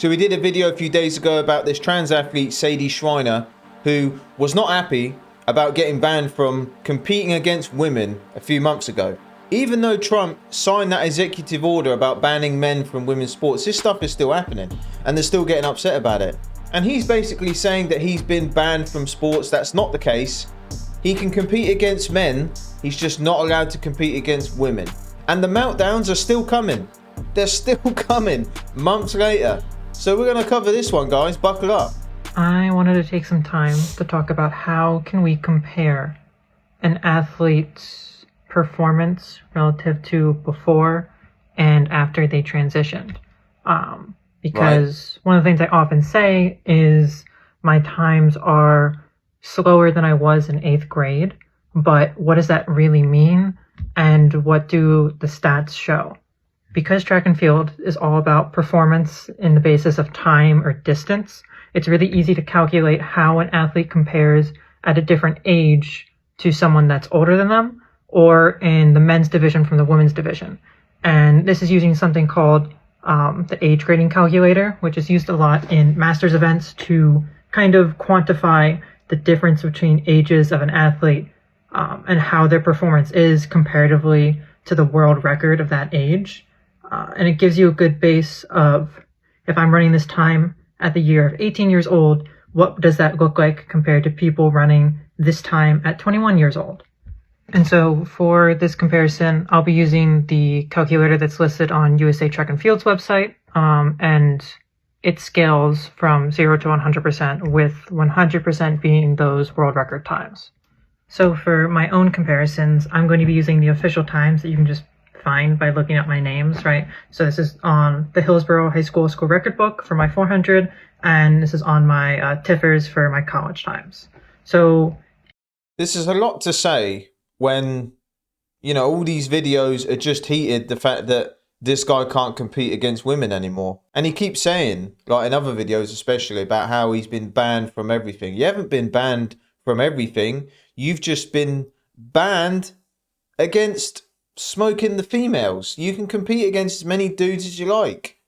So we did a video a few days ago about this trans athlete, Sadie Schreiner, who was not happy about getting banned from competing against women a few months ago. Even though Trump signed that executive order about banning men from women's sports, this stuff is still happening and they're still getting upset about it. And he's basically saying that he's been banned from sports. That's not the case. He can compete against men, he's just not allowed to compete against women. And the meltdowns are still coming. They're still coming months later. So we're going to cover this one, guys. Buckle up. I wanted to take some time to talk about how can we compare an athlete's performance relative to before and after they transitioned. Because one of the things I often say is my times are slower than I was in 8th grade, but what does that really mean? And what do the stats show? Because track and field is all about performance in the basis of time or distance, it's really easy to calculate how an athlete compares at a different age to someone that's older than them, or in the men's division from the women's division. And this is using something called the age grading calculator, which is used a lot in masters events to kind of quantify the difference between ages of an athlete and how their performance is comparatively to the world record of that age. And it gives you a good base of, if I'm running this time at the year of 18 years old, what does that look like compared to people running this time at 21 years old? And so for this comparison, I'll be using the calculator that's listed on USA Track and Field's website, and it scales from 0 to 100%, with 100% being those world record times. So for my own comparisons, I'm going to be using the official times that you can just find by looking at my names, right? So this is on the Hillsborough High School School Record Book for my 400, and this is on my Tiffers for my college times. So this is a lot to say when, you know, all these videos are just heated the fact that this guy can't compete against women anymore. And he keeps saying, like in other videos especially, about how he's been banned from everything. You haven't been banned from everything. You've just been banned against smoking the females. You can compete against as many dudes as you like.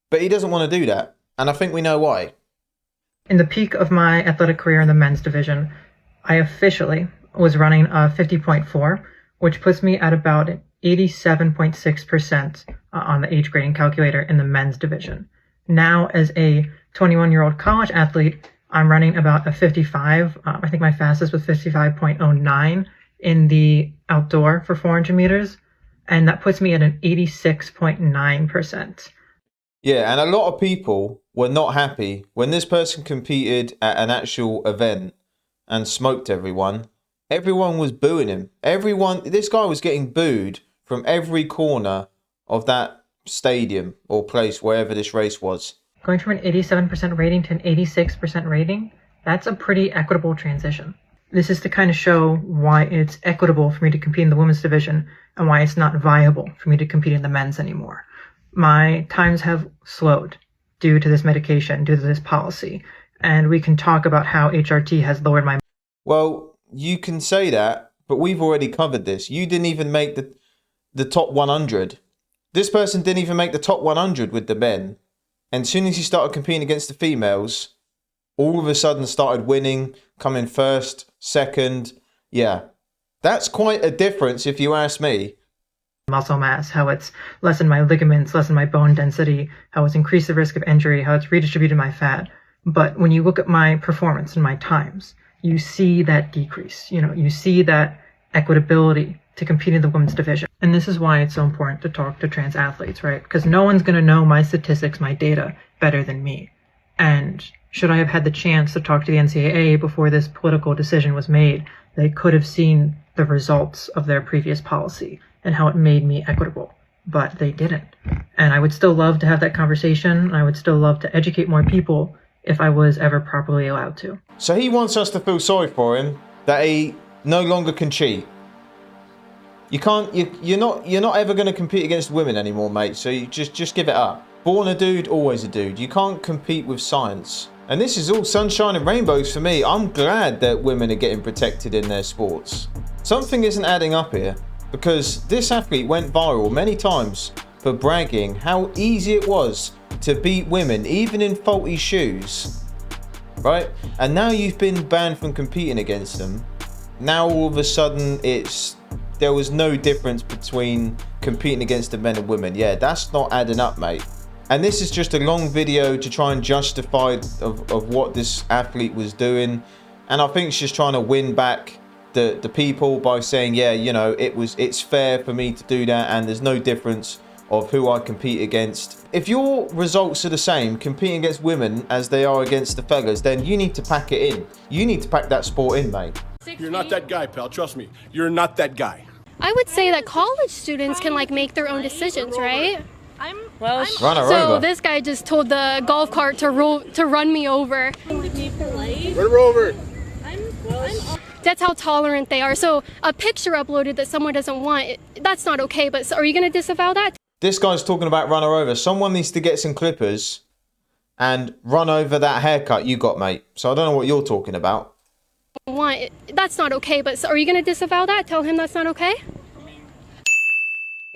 But he doesn't want to do that. And I think we know why. In the peak of my athletic career in the men's division, I officially was running a 50.4, which puts me at about 87.6% on the age grading calculator in the men's division. Now, as a 21-year-old college athlete, I'm running about a 55. I think my fastest was 55.09 in the outdoor for 400 meters, and that puts me at an 86.9%. Yeah, and a lot of people were not happy when this person competed at an actual event and smoked everyone. Everyone was booing him. This guy was getting booed from every corner of that stadium or place, wherever this race was. Going from an 87% rating to an 86% rating, that's a pretty equitable transition. This is to kind of show why it's equitable for me to compete in the women's division and why it's not viable for me to compete in the men's anymore. My times have slowed due to this medication, due to this policy, and we can talk about how HRT has lowered my... Well, you can say that, but we've already covered this. You didn't even make the top 100. This person didn't even make the top 100 with the men. And as soon as he started competing against the females, all of a sudden started winning, coming first, second. Yeah, that's quite a difference if you ask me. Muscle mass, how it's lessened my ligaments, lessened my bone density, how it's increased the risk of injury, how it's redistributed my fat. But when you look at my performance and my times, you see that decrease. You see that equitability to compete in the women's division. And this is why it's so important to talk to trans athletes, right? Because no one's going to know my statistics, my data, better than me. And should I have had the chance to talk to the NCAA before this political decision was made, they could have seen the results of their previous policy and how it made me equitable. But they didn't. And I would still love to have that conversation. I would still love to educate more people if I was ever properly allowed to. So he wants us to feel sorry for him that he no longer can cheat. You can't. You're not ever going to compete against women anymore, mate. So you just give it up. Born a dude, always a dude. You can't compete with science. And this is all sunshine and rainbows for me. I'm glad that women are getting protected in their sports. Something isn't adding up here, because this athlete went viral many times for bragging how easy it was to beat women, even in faulty shoes, right? And now you've been banned from competing against them. Now all of a sudden there was no difference between competing against the men and women. Yeah, that's not adding up, mate. And this is just a long video to try and justify of what this athlete was doing. And I think she's trying to win back the people by saying, yeah, you know, it's fair for me to do that, and there's no difference of who I compete against. If your results are the same competing against women as they are against the fellas, then you need to pack it in. You need to pack that sport in, mate. You're not that guy, pal. Trust me. You're not that guy. I would say that college students can like make their own decisions, right? Run her So over. this guy just told the golf cart to run me over. Run her over. That's how tolerant they are. So a picture uploaded that someone doesn't want, that's not okay. But are you going to disavow that? This guy's talking about run her over. Someone needs to get some clippers and run over that haircut you got, mate. So I don't know what you're talking about. That's not okay. But are you going to disavow that? Tell him that's not okay?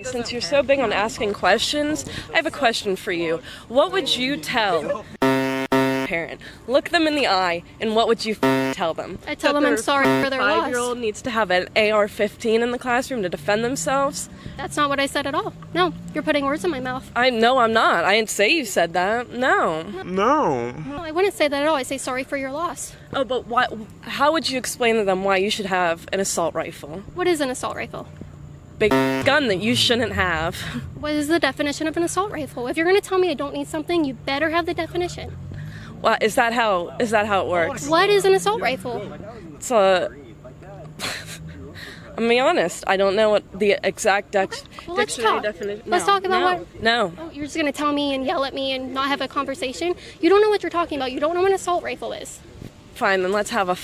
Since you're so big on asking questions, I have a question for you. What would you tell a parent? Look them in the eye, and what would you tell them? I tell them I'm sorry for their loss. 5-year-old needs to have an AR-15 in the classroom to defend themselves? That's not what I said at all. No, you're putting words in my mouth. No, I'm not. I didn't say you said that. No. No, I wouldn't say that at all. I say sorry for your loss. Oh, but why? How would you explain to them why you should have an assault rifle? What is an assault rifle? Big gun that you shouldn't have. What is the definition of an assault rifle? If you're going to tell me I don't need something, you better have the definition. Well, is that how it works? What is an assault rifle? It's a... I'm being honest. I don't know what the exact Let's dictionary talk. definition. Let's talk about what. No. Oh, you're just going to tell me and yell at me and not have a conversation? You don't know what you're talking about. You don't know what an assault rifle is. Fine, then let's have a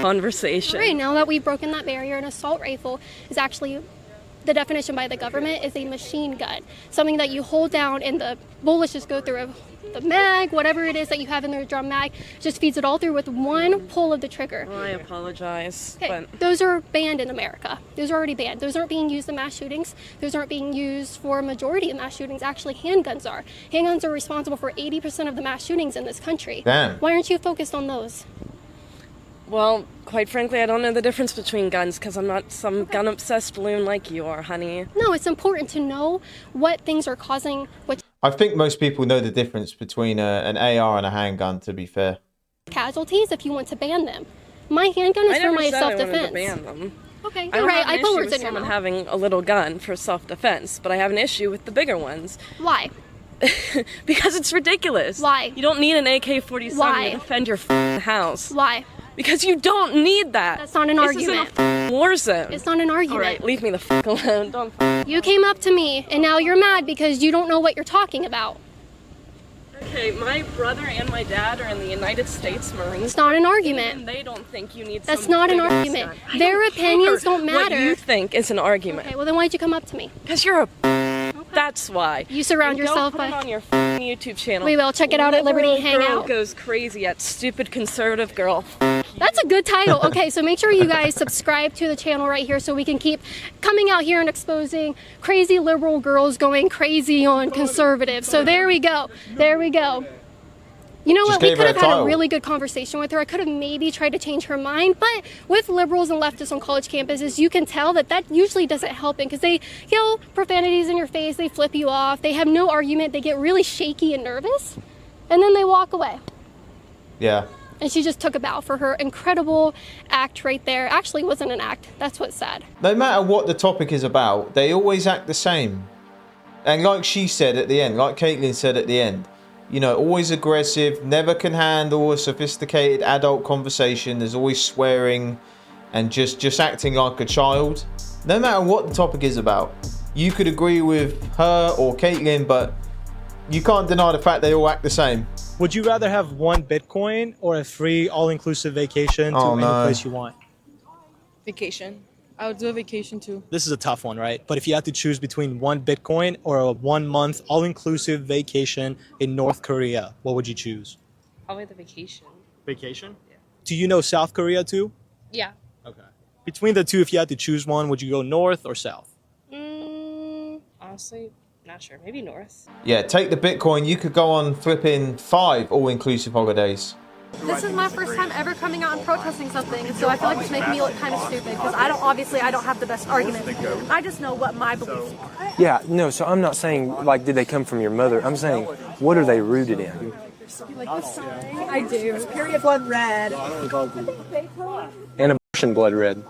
conversation. Right, now that we've broken that barrier, an assault rifle is actually, the definition by the government is a machine gun. Something that you hold down and the bullets just go through the mag, whatever it is that you have in the drum mag, just feeds it all through with one pull of the trigger. Well, I apologize, Okay, but... those are banned in America. Those are already banned. Those aren't being used in mass shootings. Those aren't being used for a majority of mass shootings. Actually, handguns are. Handguns are responsible for 80% of the mass shootings in this country. Damn. Why aren't you focused on those? Well, quite frankly, I don't know the difference between guns because I'm not some gun-obsessed loon like you are, honey. No, it's important to know what things are causing what I think most people know the difference between an AR and a handgun, to be fair. casualties if you want to ban them. My handgun is for my self-defense. I ban them. Okay, I you're don't right. have an I put issue words with in your someone mouth. having a little gun for self-defense, but I have an issue with the bigger ones. Why? Because it's ridiculous. Why? You don't need an AK-47 Why? to defend your house. Why? Because you don't need that. That's not an argument. This is a war zone. It's not an argument. All right, leave me the alone. Don't. You came up to me and now you're mad because you don't know what you're talking about. Okay, my brother and my dad are in the United States Marines. It's not an And argument. they don't think you need. That's some not an big-ass argument. gun. I Their don't opinions care don't matter. What you think is an argument? Okay, well then why'd you come up to me? Because you're a. That's why. You surround And yourself don't put by- it on your YouTube channel. We will. Check it out at Liberty Liberal Hangout. Girl goes crazy at stupid conservative girl. That's a good title. Okay, so make sure you guys subscribe to the channel right here so we can keep coming out here and exposing crazy liberal girls going crazy on conservatives. So there we go. There we go. You know Just what? We gave her could have a had a title. really good conversation with her. I could have maybe tried to change her mind, but with liberals and leftists on college campuses, you can tell that that usually doesn't help it because they yell profanities in your face, they flip you off, they have no argument, they get really shaky and nervous, and then they walk away. Yeah. And she just took a bow for her incredible act right there. Actually, it wasn't an act. That's what's sad. No matter what the topic is about, they always act the same. And like she said at the end, like Caitlin said at the end, you know, always aggressive, never can handle a sophisticated adult conversation. There's always swearing and just acting like a child. No matter what the topic is about, you could agree with her or Caitlin, but you can't deny the fact they all act the same. Would you rather have one Bitcoin or a free all-inclusive vacation to Oh, any no. place you want? Vacation. I would do a vacation too. This is a tough one, right? But if you had to choose between one Bitcoin or a 1 month all-inclusive vacation in North Korea, what would you choose? Probably the vacation. Vacation? Yeah. Do you know South Korea too? Yeah. Okay. Between the two, if you had to choose one, would you go north or south? Honestly, Not sure. Maybe north. Yeah, take the Bitcoin. You could go on flipping 5 all-inclusive holidays. This is my first time ever coming out and protesting something, so I feel like it's making me look kind of stupid because I don't have the best argument. I just know what my beliefs are. Yeah, no, so I'm not saying, like, did they come from your mother? I'm saying, what are they rooted in? Like the sign? I do. Period blood red. And abortion blood red.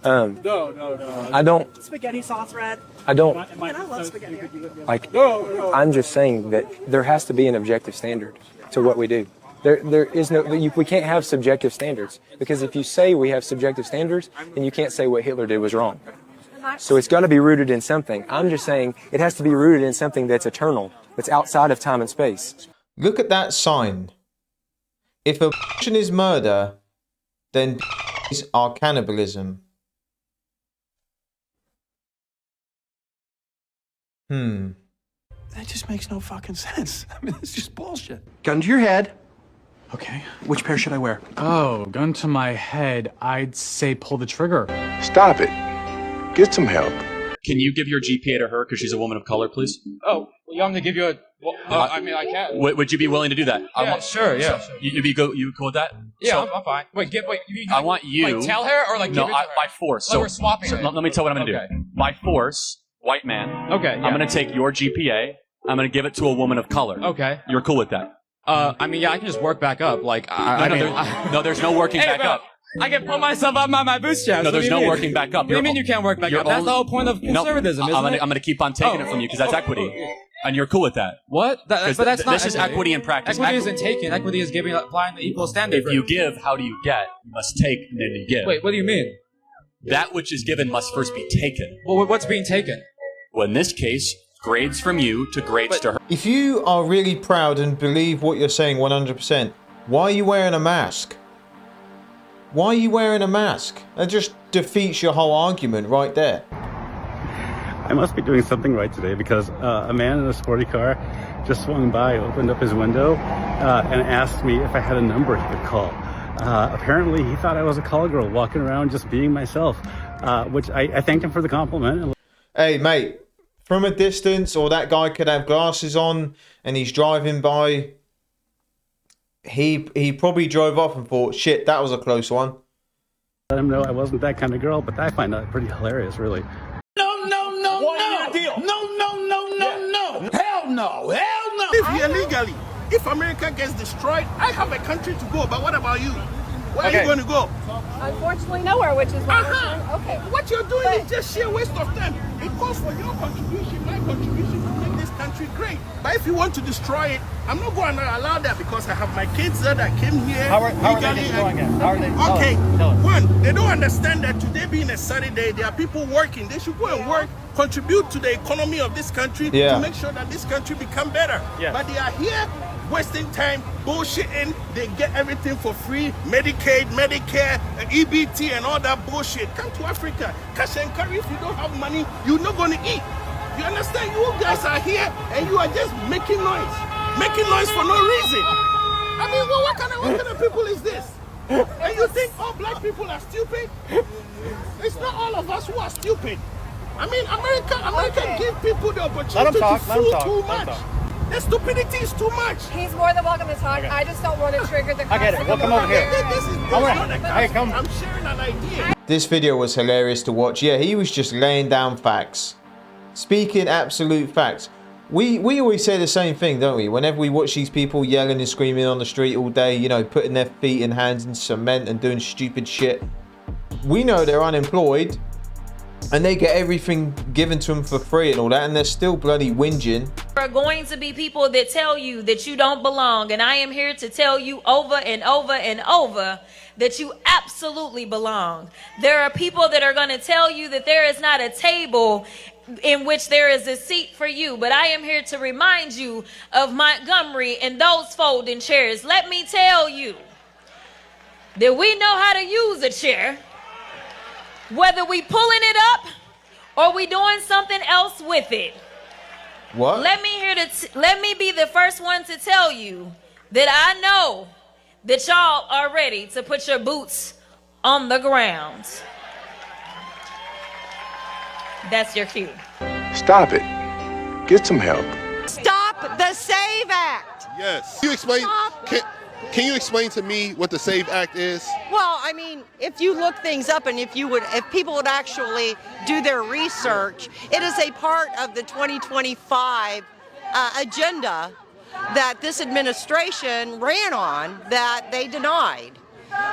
I don't. Spaghetti sauce red. I don't. Man, I love spaghetti. Like, I'm just saying that there has to be an objective standard to what we do. There is no, we can't have subjective standards, because if you say we have subjective standards, then you can't say what Hitler did was wrong. So it's got to be rooted in something. I'm just saying it has to be rooted in something that's eternal, that's outside of time and space. Look at sign. If abortion is murder, then are cannibalism. That just makes no fucking sense. I mean, it's just bullshit. Gun to your head. Okay. Which pair should I wear? Oh, gun to my head. I'd say pull the trigger. Stop it. Get some help. Can you give your GPA to her because she's a woman of color, please? Oh, well, you want me to give you a... Well, I mean, I can. Would you be willing to do that? Yeah, sure, yeah. So, you cool with that? Yeah, I'm fine. Wait, you I want you... Like, tell her or, like, no, give it to her? by force. So we're swapping it. Let me tell you what I'm going to do. By force, white man. Okay, yeah. I'm going to take your GPA. I'm going to give it to a woman of color. Okay. You're cool with that? I mean, yeah, I can just work back up. Like, No, there's no working back up. I can pull myself up by my bootstraps. No, there's no working back up. What do you mean you can't work back up? That's the whole point of conservatism, isn't it? I'm going to keep on taking it from you because that's equity. And you're cool with that. What? But that's not This is equity in practice. Equity isn't taking. Equity is applying the equal standard. If you give, how do you get? You must take and then you give. Wait, what do you mean? That which is given must first be taken. Well, what's being taken? Well, in this case, grades from you to grades to her. If you are really proud and believe what you're saying 100%, why are you wearing a mask? Why are you wearing a mask? That just defeats your whole argument right there. I must be doing something right today because a man in a sporty car just swung by, opened up his window, and asked me if I had a number he could call. Apparently, he thought I was a call girl walking around just being myself, which I thanked him for the compliment. Hey, mate, from a distance, or that guy could have glasses on and he's driving by. He probably drove off and thought, shit, that was a close one. Let him know I wasn't that kind of girl, but I find that pretty hilarious, really. No. Hell no. If you're illegally, if America gets destroyed, I have a country to go. But what about you? Where are you going to go? Unfortunately, nowhere, which is why we're saying, okay. What you're doing is just sheer waste of time. It calls for your contribution, my contribution to make this country great. But if you want to destroy it, I'm not going to allow that because I have my kids there that came here. How are they destroying it? How are they? Okay, one, they don't understand that today being a Saturday, there are people working. They should go and work, contribute to the economy of this country to make sure that this country become better. But they are here wasting time, bullshitting. They get everything for free, Medicaid, Medicare, EBT and all that bullshit. Come to Africa, cash and carry. If you don't have money, you're not going to eat. You understand? You guys are here and you are just making noise for no reason. I mean, well, what kind of people is this? And you think all black people are stupid? It's not all of us who are stupid. I mean, America give people the opportunity to fool too much. The stupidity is too much. He's more than welcome to talk. Okay. I just don't want to trigger the... I get it. We'll come over here. I'm sharing an idea. This video was hilarious to watch. Yeah, he was just laying down facts. Speaking absolute facts. We always say the same thing, don't we? Whenever we watch these people yelling and screaming on the street all day, you know, putting their feet and hands in cement and doing stupid shit. We know they're unemployed. And they get everything given to them for free and all that, and they're still bloody whinging. There are going to be people that tell you that you don't belong, and I am here to tell you over and over and over that you absolutely belong. There are people that are going to tell you that there is not a table in which there is a seat for you, but I am here to remind you of Montgomery and those folding chairs. Let me tell you that we know how to use a chair. Whether we pulling it up or we doing something else with it. What? Let me be the first one to tell you that I know that y'all are ready to put your boots on the ground. That's your cue. Stop it. Get some help. Stop the SAVE Act. Yes. Can you explain? Can you explain to me what the SAVE Act is? Well, I mean, if you look things up and if people would actually do their research, it is a part of the 2025 agenda that this administration ran on that they denied.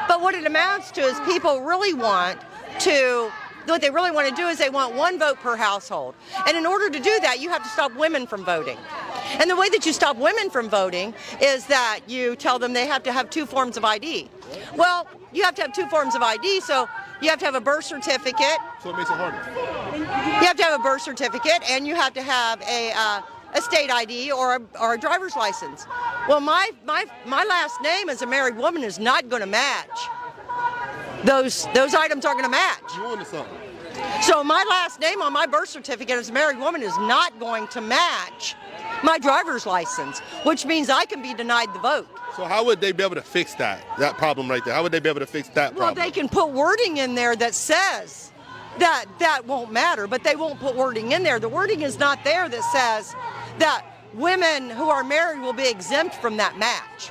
But what it amounts to is people really want to, what they really want to do is they want one vote per household. And in order to do that, you have to stop women from voting. And the way that you stop women from voting is that you tell them they have to have 2 forms of ID. Well, you have to have 2 forms of ID, so you have to have a birth certificate. So it makes it harder. You have to have a birth certificate, and you have to have a state ID or a driver's license. Well, my last name as a married woman is not going to match. Those items aren't going to match. You on to something. So my last name on my birth certificate as a married woman is not going to match my driver's license, which means I can be denied the vote. So how would they be able to fix that problem right there? How would they be able to fix that problem? Well, they can put wording in there that says that won't matter, but they won't put wording in there. The wording is not there that says that women who are married will be exempt from that match.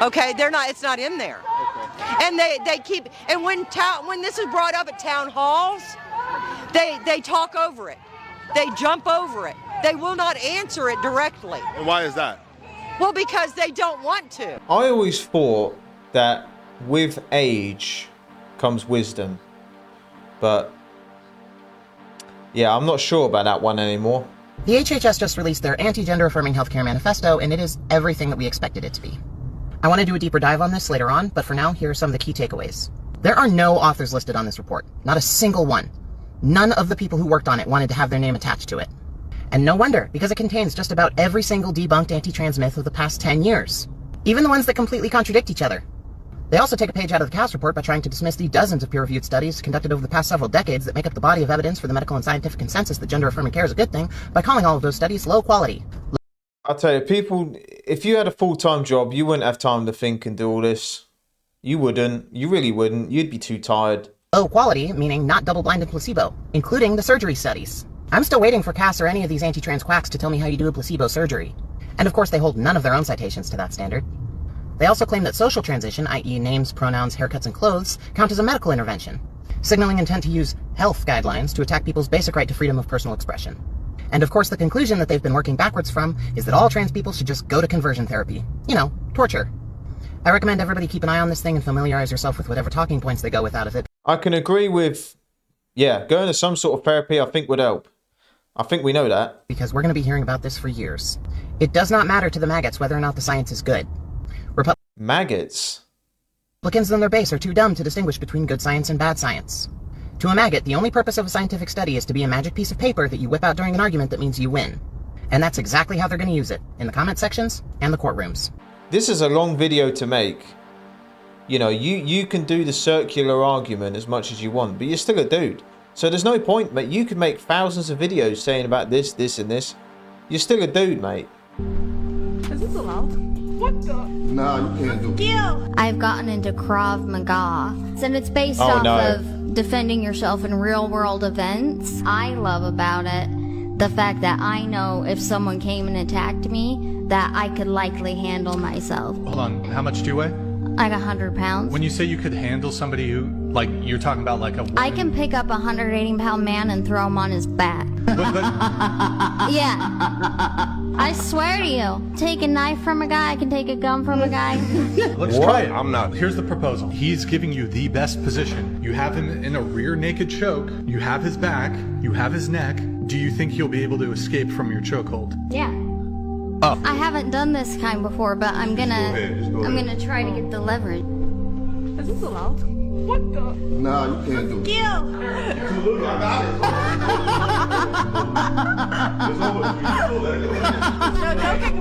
Okay, they're not. It's not in there. Okay. And they keep. And when this is brought up at town halls, they talk over it. They jump over it. They will not answer it directly. And why is that? Well, because they don't want to. I always thought that with age comes wisdom, but yeah, I'm not sure about that one anymore. The HHS just released their anti-gender affirming healthcare manifesto, and it is everything that we expected it to be. I want to do a deeper dive on this later on, but for now, here are some of the key takeaways. There are no authors listed on this report. Not a single one. None of the people who worked on it wanted to have their name attached to it. And no wonder, because it contains just about every single debunked anti-trans myth of the past 10 years. Even the ones that completely contradict each other. They also take a page out of the Chaos Report by trying to dismiss the dozens of peer-reviewed studies conducted over the past several decades that make up the body of evidence for the medical and scientific consensus that gender-affirming care is a good thing, by calling all of those studies low quality. I'll tell you, people, if you had a full-time job, you wouldn't have time to think and do all this. You wouldn't. You really wouldn't. You'd be too tired. Low quality, meaning not double-blind and placebo, including the surgery studies. I'm still waiting for Cass or any of these anti-trans quacks to tell me how you do a placebo surgery. And of course, they hold none of their own citations to that standard. They also claim that social transition, i.e. names, pronouns, haircuts, and clothes, count as a medical intervention, signaling intent to use health guidelines to attack people's basic right to freedom of personal expression. And of course, the conclusion that they've been working backwards from is that all trans people should just go to conversion therapy. You know, torture. I recommend everybody keep an eye on this thing and familiarize yourself with whatever talking points they go with out of it. I can agree with, yeah, going to some sort of therapy I think would help. I think we know that. Because we're going to be hearing about this for years. It does not matter to the maggots whether or not the science is good. Maggots? Republicans and their base are too dumb to distinguish between good science and bad science. To a maggot, the only purpose of a scientific study is to be a magic piece of paper that you whip out during an argument that means you win. And that's exactly how they're going to use it, in the comment sections and the courtrooms. This is a long video to make. You know, you can do the circular argument as much as you want, but you're still a dude. So there's no point, mate. You can make thousands of videos saying about this, this, and this. You're still a dude, mate. Is this allowed? What the? No, you can't do it. I've gotten into Krav Maga, and it's based off of defending yourself in real-world events. I love about it the fact that I know if someone came and attacked me, that I could likely handle myself. Hold on, how much do you weigh? Like 100 pounds. When you say you could handle somebody who, like, you're talking about like a woman. I can pick up a 180-pound man and throw him on his back. Yeah. I swear to you. Take a knife from a guy, I can take a gun from a guy. Let's try it. I'm not. Here's the proposal. He's giving you the best position. You have him in a rear naked choke. You have his back. You have his neck. Do you think he'll be able to escape from your chokehold? Yeah. Oh. I haven't done this kind before, but I'm gonna try to get the leverage. Is this allowed? What the? No, you can't do it. You! I got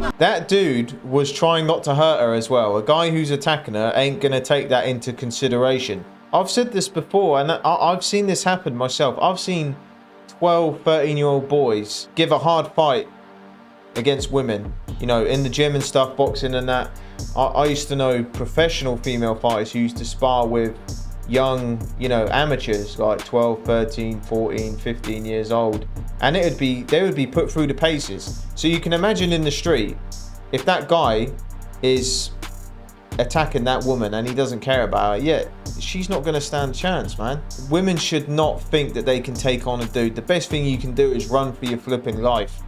it. That dude was trying not to hurt her as well. A guy who's attacking her ain't gonna take that into consideration. I've said this before, and I've seen this happen myself. I've seen 12, 13-year-old boys give a hard fight against women, you know, in the gym and stuff, boxing and that. I used to know professional female fighters who used to spar with young, you know, amateurs like 12, 13, 14, 15 years old. and they would be put through the paces. So you can imagine in the street, if that guy is attacking that woman and he doesn't care about her, yeah, she's not going to stand a chance, man. Women should not think that they can take on a dude. The best thing you can do is run for your flipping life.